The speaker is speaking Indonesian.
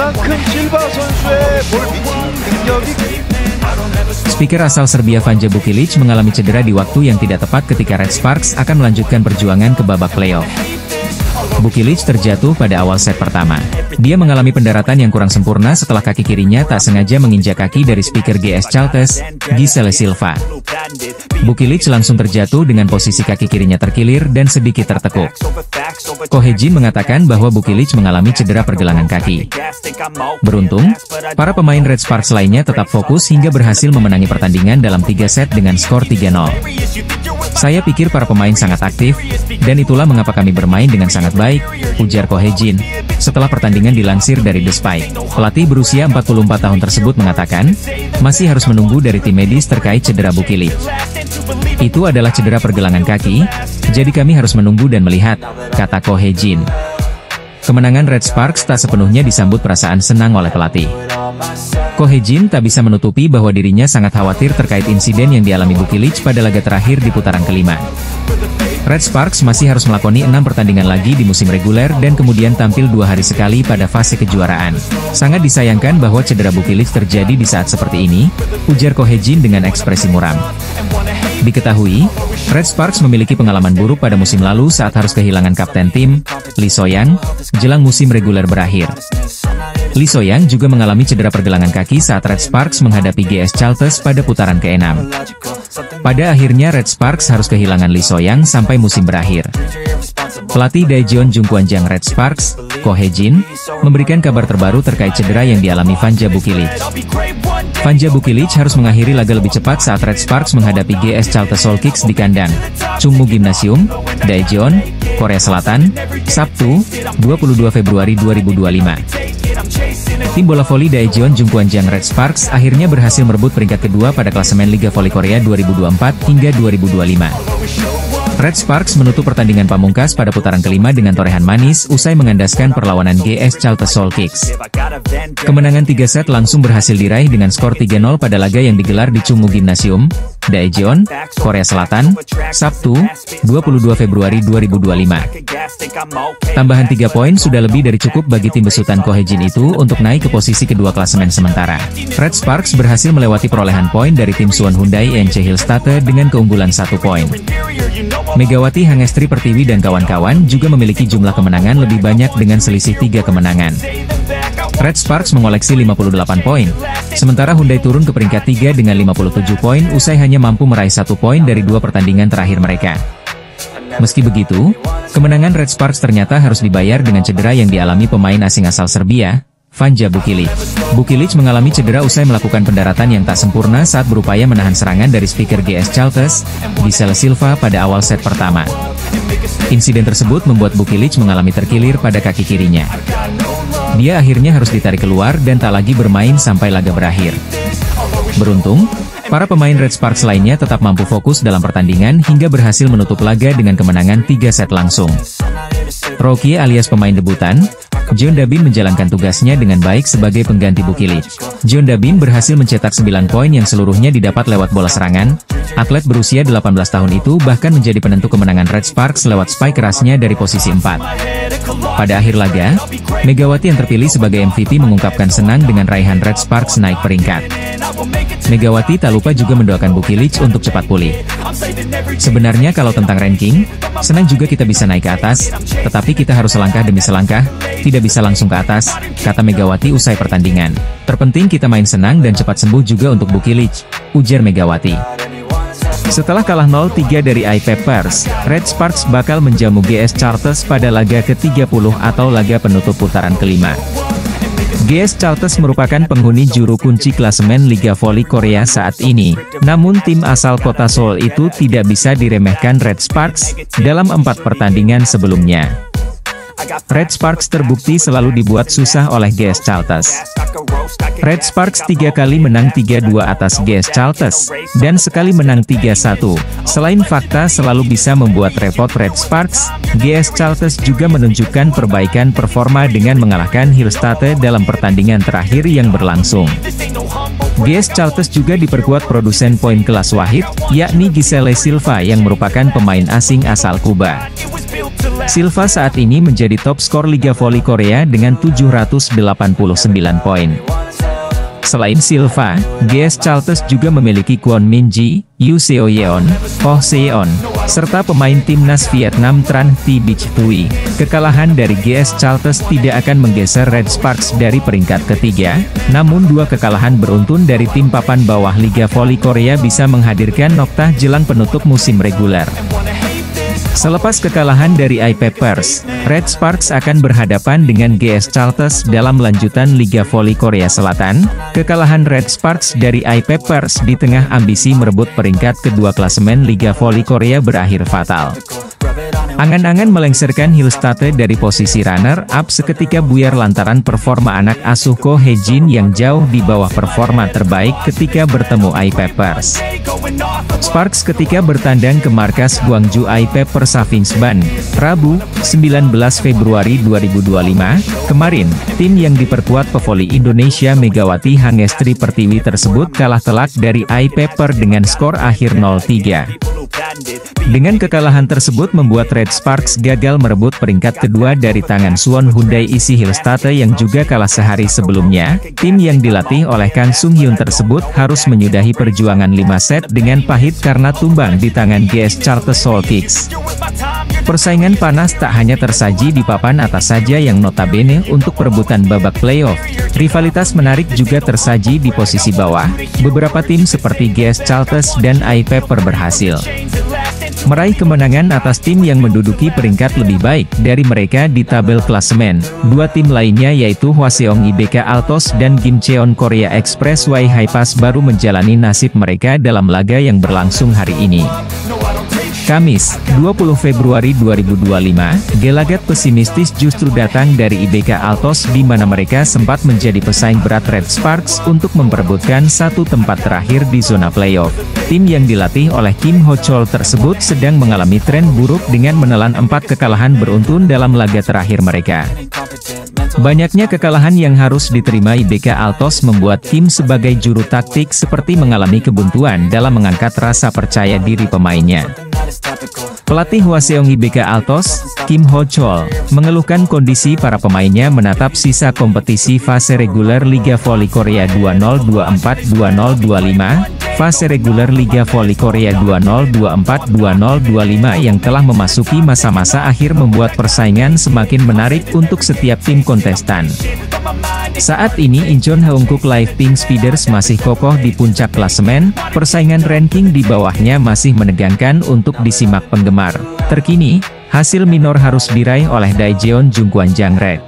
그만큼 실바 선수의 볼 미치는 능력이 Speaker asal Serbia Vanja Bukilic mengalami cedera di waktu yang tidak tepat ketika Red Sparks akan melanjutkan perjuangan ke babak playoff. Bukilic terjatuh pada awal set pertama. Dia mengalami pendaratan yang kurang sempurna setelah kaki kirinya tak sengaja menginjak kaki dari speaker GS Chalters, Gisele Silva. Bukilic langsung terjatuh dengan posisi kaki kirinya terkilir dan sedikit tertekuk. Ko Hye-jin mengatakan bahwa Bukilic mengalami cedera pergelangan kaki. Beruntung, para pemain Red Sparks lainnya tetap fokus hingga berhasil memenangi pertandingan dalam 3 set dengan skor 3-0. Saya pikir para pemain sangat aktif, dan itulah mengapa kami bermain dengan sangat baik, ujar Ko Hye-jin. Setelah pertandingan dilansir dari The Spike, pelatih berusia 44 tahun tersebut mengatakan, masih harus menunggu dari tim medis terkait cedera Bukilic. Itu adalah cedera pergelangan kaki, jadi kami harus menunggu dan melihat, kata Ko Hye-jin. Kemenangan Red Sparks tak sepenuhnya disambut perasaan senang oleh pelatih. Ko Hye-jin tak bisa menutupi bahwa dirinya sangat khawatir terkait insiden yang dialami Bukilic pada laga terakhir di putaran kelima. Red Sparks masih harus melakoni 6 pertandingan lagi di musim reguler dan kemudian tampil 2 hari sekali pada fase kejuaraan. Sangat disayangkan bahwa cedera Bukilic terjadi di saat seperti ini, ujar Ko Hye-jin dengan ekspresi muram. Diketahui, Red Sparks memiliki pengalaman buruk pada musim lalu saat harus kehilangan kapten tim, Lee So-young, jelang musim reguler berakhir. Lee So-young juga mengalami cedera pergelangan kaki saat Red Sparks menghadapi GS Chalters pada putaran ke-6. Pada akhirnya Red Sparks harus kehilangan Lee So-young sampai musim berakhir. Pelatih Daejeon Jungkwanjang Red Sparks, Ko Hye-jin, memberikan kabar terbaru terkait cedera yang dialami Vanja Bukilic. Vanja Bukilic harus mengakhiri laga lebih cepat saat Red Sparks menghadapi GS Chalters Seoul Kicks di kandang Chungmu Gymnasium, Daejeon, Korea Selatan, Sabtu, 22 Februari 2025. Tim bola voli Daejeon Jungkwanjang Red Sparks akhirnya berhasil merebut peringkat kedua pada klasemen Liga Voli Korea 2024 hingga 2025. Red Sparks menutup pertandingan pamungkas pada putaran kelima dengan torehan manis usai mengandaskan perlawanan GS Chalters Seoul Kicks. Kemenangan 3 set langsung berhasil diraih dengan skor 3-0 pada laga yang digelar di Chungmu Gymnasium, Daejeon, Korea Selatan, Sabtu, 22 Februari 2025. Tambahan 3 poin sudah lebih dari cukup bagi tim besutan Ko Hye-jin itu untuk naik ke posisi kedua klasemen sementara. Red Sparks berhasil melewati perolehan poin dari tim Suwon Hyundai NC Hillstatte dengan keunggulan 1 poin. Megawati Hangestri Pertiwi dan kawan-kawan juga memiliki jumlah kemenangan lebih banyak dengan selisih 3 kemenangan. Red Sparks mengoleksi 58 poin, sementara Hyundai turun ke peringkat 3 dengan 57 poin usai hanya mampu meraih 1 poin dari 2 pertandingan terakhir mereka. Meski begitu, kemenangan Red Sparks ternyata harus dibayar dengan cedera yang dialami pemain asing asal Serbia, Vanja Bukilic. Bukilic mengalami cedera usai melakukan pendaratan yang tak sempurna saat berupaya menahan serangan dari speaker GS Chalters, Gisele Silva pada awal set pertama. Insiden tersebut membuat Bukilic mengalami terkilir pada kaki kirinya. Dia akhirnya harus ditarik keluar dan tak lagi bermain sampai laga berakhir. Beruntung, para pemain Red Sparks lainnya tetap mampu fokus dalam pertandingan hingga berhasil menutup laga dengan kemenangan 3 set langsung. Rookie alias pemain debutan, Jeon Da-bin menjalankan tugasnya dengan baik sebagai pengganti Bukilic. Jeon Da-bin berhasil mencetak 9 poin yang seluruhnya didapat lewat bola serangan. Atlet berusia 18 tahun itu bahkan menjadi penentu kemenangan Red Sparks lewat spike kerasnya dari posisi 4. Pada akhir laga, Megawati yang terpilih sebagai MVP mengungkapkan senang dengan raihan Red Sparks naik peringkat. Megawati tak lupa juga mendoakan Bukilic untuk cepat pulih. Sebenarnya kalau tentang ranking, senang juga kita bisa naik ke atas, tetapi kita harus selangkah demi selangkah, tidak bisa langsung ke atas, kata Megawati usai pertandingan. Terpenting kita main senang dan cepat sembuh juga untuk Bukilic, ujar Megawati. Setelah kalah 0-3 dari I-Papers, Red Sparks bakal menjamu GS Chalters pada laga ke-30 atau laga penutup putaran kelima. GS Chalters merupakan penghuni juru kunci klasemen Liga Voli Korea saat ini. Namun tim asal kota Seoul itu tidak bisa diremehkan Red Sparks dalam 4 pertandingan sebelumnya. Red Sparks terbukti selalu dibuat susah oleh GS Chalters. Red Sparks 3 kali menang 3-2 atas GS Chalters, dan sekali menang 3-1. Selain fakta selalu bisa membuat repot Red Sparks, GS Chalters juga menunjukkan perbaikan performa dengan mengalahkan Hillstatte dalam pertandingan terakhir yang berlangsung. GS Chalters juga diperkuat produsen poin kelas Wahid, yakni Gisele Silva yang merupakan pemain asing asal Kuba. Silva saat ini menjadi top skor Liga Voli Korea dengan 789 poin. Selain Silva, GS Chalters juga memiliki Kwon Min Ji, Yu Seo Yeon, Oh Seon, serta pemain timnas Vietnam Tran Thi Bich Thuy. Kekalahan dari GS Chalters tidak akan menggeser Red Sparks dari peringkat ketiga, namun dua kekalahan beruntun dari tim papan bawah Liga Voli Korea bisa menghadirkan noktah jelang penutup musim reguler. Selepas kekalahan dari I-Peppers, Red Sparks akan berhadapan dengan GS Chalters dalam lanjutan Liga Voli Korea Selatan. Kekalahan Red Sparks dari I-Peppers di tengah ambisi merebut peringkat kedua klasemen Liga Voli Korea berakhir fatal. Angan-angan melengsarkan Hillstatte dari posisi runner-up seketika buyar lantaran performa anak asuh Ko Hae-jin yang jauh di bawah performa terbaik ketika bertemu I-Peppers. Sparks ketika bertandang ke markas Gwangju I-Peppers Safingsban, Rabu, 19 Februari 2025, kemarin, tim yang diperkuat pevoli Indonesia Megawati Hangestri Pertiwi tersebut kalah telak dari I-Pepper dengan skor akhir 0-3. Dengan kekalahan tersebut membuat Red Sparks gagal merebut peringkat kedua dari tangan Suwon Hyundai isi Hillstatte yang juga kalah sehari sebelumnya. Tim yang dilatih oleh Kang Sung Hyun tersebut harus menyudahi perjuangan 5 set dengan pahit karena tumbang di tangan GS Chalters Soul Kicks. Persaingan panas tak hanya tersaji di papan atas saja yang notabene untuk perebutan babak playoff. Rivalitas menarik juga tersaji di posisi bawah. Beberapa tim seperti GS Chalters dan I-Pepper berhasil meraih kemenangan atas tim yang menduduki peringkat lebih baik dari mereka di tabel klasemen. Dua tim lainnya yaitu Hwaseong IBK Altos dan Gimcheon Korea Express Y Haipas baru menjalani nasib mereka dalam laga yang berlangsung hari ini. Kamis, 20 Februari 2025, gelagat pesimistis justru datang dari IBK Altos di mana mereka sempat menjadi pesaing berat Red Sparks untuk memperebutkan satu tempat terakhir di zona playoff. Tim yang dilatih oleh Kim Ho Chol tersebut sedang mengalami tren buruk dengan menelan 4 kekalahan beruntun dalam laga terakhir mereka. Banyaknya kekalahan yang harus diterima IBK Altos membuat Kim sebagai juru taktik seperti mengalami kebuntuan dalam mengangkat rasa percaya diri pemainnya. Pelatih Hwaseong IBK Altos, Kim Ho Chol, mengeluhkan kondisi para pemainnya menatap sisa kompetisi fase reguler Liga Voli Korea 2024-2025, fase reguler Liga Voli Korea 2024-2025 yang telah memasuki masa-masa akhir membuat persaingan semakin menarik untuk setiap tim kontestan. Saat ini Incheon Heungkuk Live Pink Speeders masih kokoh di puncak klasemen, persaingan ranking di bawahnya masih menegangkan untuk disimak penggemar. Terkini, hasil minor harus diraih oleh Daejeon Jungkwan Jangred.